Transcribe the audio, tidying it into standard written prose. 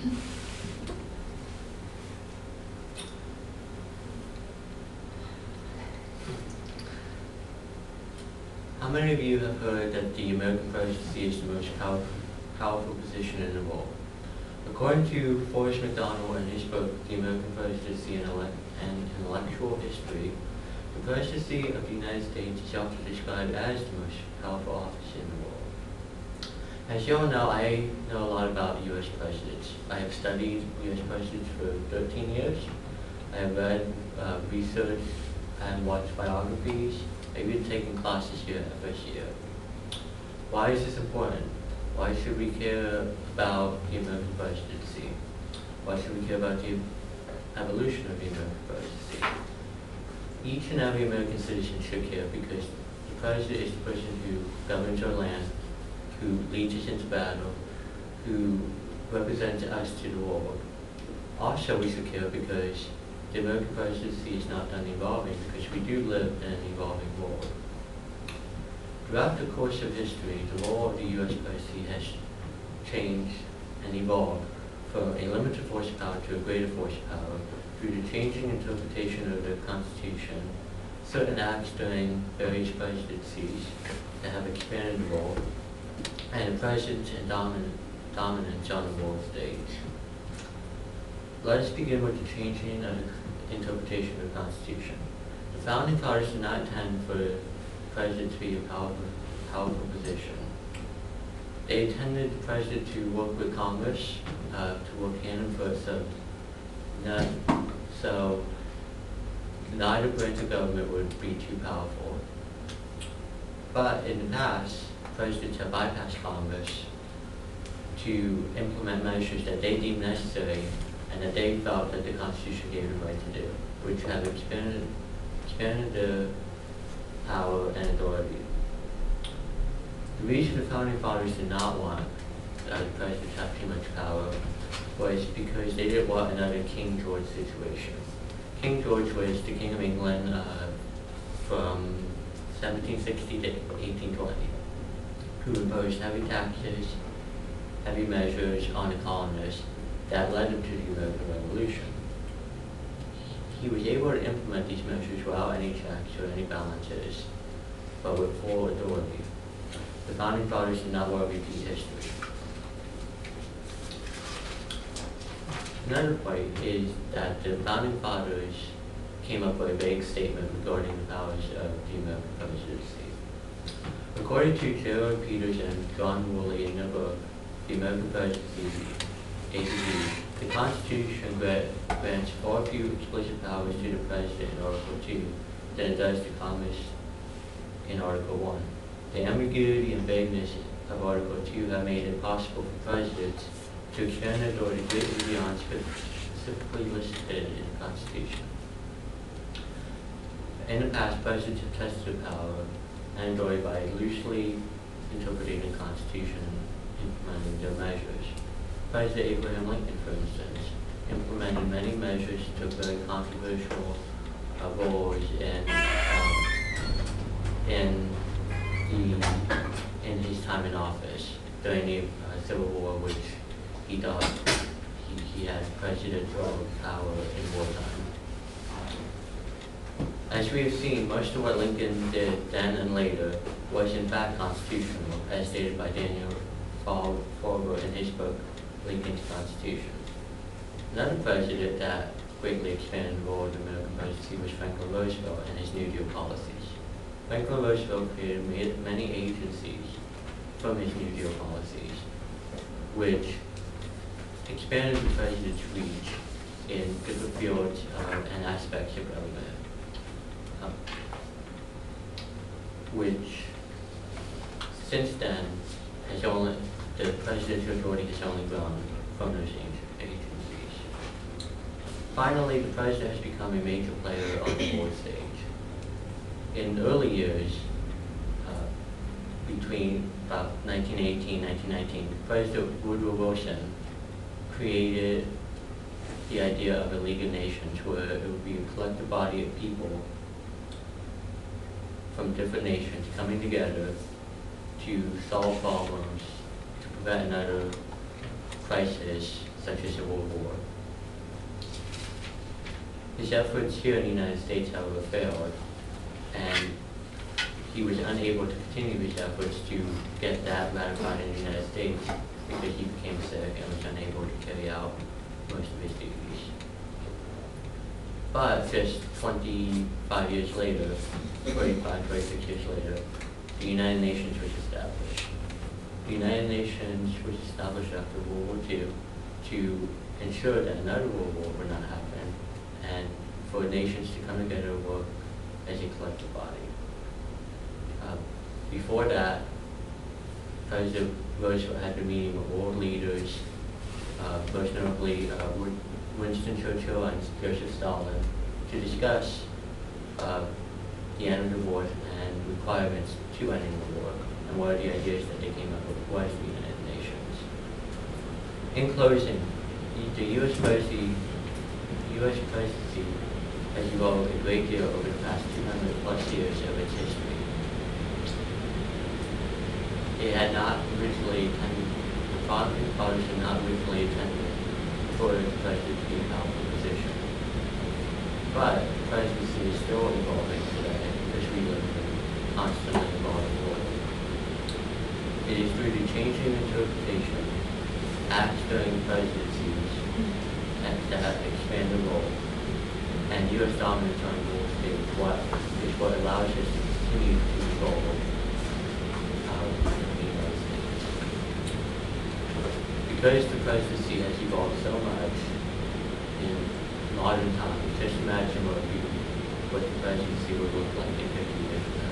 How many of you have heard that the American presidency is the most powerful position in the world? According to Forrest McDonald in his book, The American Presidency and Intellectual History, the presidency of the United States is often described as the most powerful office in the world. As you all know, I know a lot about U.S. presidents. I have studied U.S. presidents for 13 years. I have read, researched, and watched biographies. I've even taken classes here at first year. Why is this important? Why should we care about the American presidency? Why should we care about the evolution of the American presidency? Each and every American citizen should care because the president is the person who governs our land, who leads us into battle, who represents us to the world. Also, we should care because the American presidency is not done evolving, because we do live in an evolving world. Throughout the course of history, the role of the U.S. presidency has changed and evolved from a limited force power to a greater force power through the changing interpretation of the Constitution, certain acts during various presidencies that have expanded the role, and the presence and dominance on the world stage. Let us begin with the changing of the interpretation of the Constitution. The Founding Fathers did not intend for the President to be a powerful position. They intended the President to work with Congress, to work hand in foot, so neither branch of government would be too powerful. But in the past, presidents have bypassed Congress to implement measures that they deemed necessary and that they felt that the Constitution gave the right to do, which have expanded the power and authority. The reason the Founding Fathers did not want the President to have too much power was because they didn't want another King George situation. King George was the King of England from 1760 to 1820, who imposed heavy taxes, heavy measures on the colonists that led him to the American Revolution. He was able to implement these measures without any checks or any balances, but with full authority. The Founding Fathers did not want to repeat history. Another point is that the Founding Fathers came up with a vague statement regarding the powers of the American presidency. According to Gerald Peters and John Woolley in their book, The American Presidency, APD, the Constitution grants far fewer explicit powers to the President in Article 2 than it does to Congress in Article 1. The ambiguity and vagueness of Article 2 have made it possible for presidents to extend their authority greatly beyond specifically listed in the Constitution. In the past, presidents have tested their power and authority by loosely interpreting the Constitution and implementing their measures. President Abraham Lincoln, for instance, implemented many measures, took very controversial roles in his time in office during the Civil War, which he thought he had presidential power in wartime. As we have seen, most of what Lincoln did then and later was in fact constitutional, as stated by Daniel Farber in his book, Lincoln's Constitution. Another president that greatly expanded the role of the American presidency was Franklin Roosevelt and his New Deal policies. Franklin Roosevelt created many agencies from his New Deal policies, which expanded the president's reach in different fields and aspects of government, which since then the presidential authority has only grown from those agencies. Finally, the president has become a major player on the world stage. In early years, between about 1918 and 1919, President Woodrow Wilson created the idea of a League of Nations, where it would be a collective body of people from different nations coming together to solve problems, to prevent another crisis such as the World War. His efforts here in the United States, however, failed, and he was unable to continue his efforts to get that ratified in the United States because he became sick and was unable to carry out most of his duties. But just 25 years later, 26 years later, the United Nations was established. The United Nations was established after World War II to ensure that another World War would not happen and for nations to come together and work as a collective body. Before that, President Roosevelt had been meeting with world leaders, most notably Winston Churchill and Joseph Stalin, to discuss the end of the war and requirements to ending the war. And one of the ideas that they came up with was the United Nations. In closing, the U.S. presidency has evolved a great deal over the past 200 plus years of its history. It had not originally intended, the founding fathers had not originally intended for the president to be a powerful position. But the presidency is still evolving today because we live in a constantly evolving world. It is through the changing interpretation, acts during presidencies, that expand the role, and U.S. dominance on the world stage is what allows us to continue to evolve. Because the presidency has evolved so much in modern times, just imagine what the presidency would look like in 50 years from now.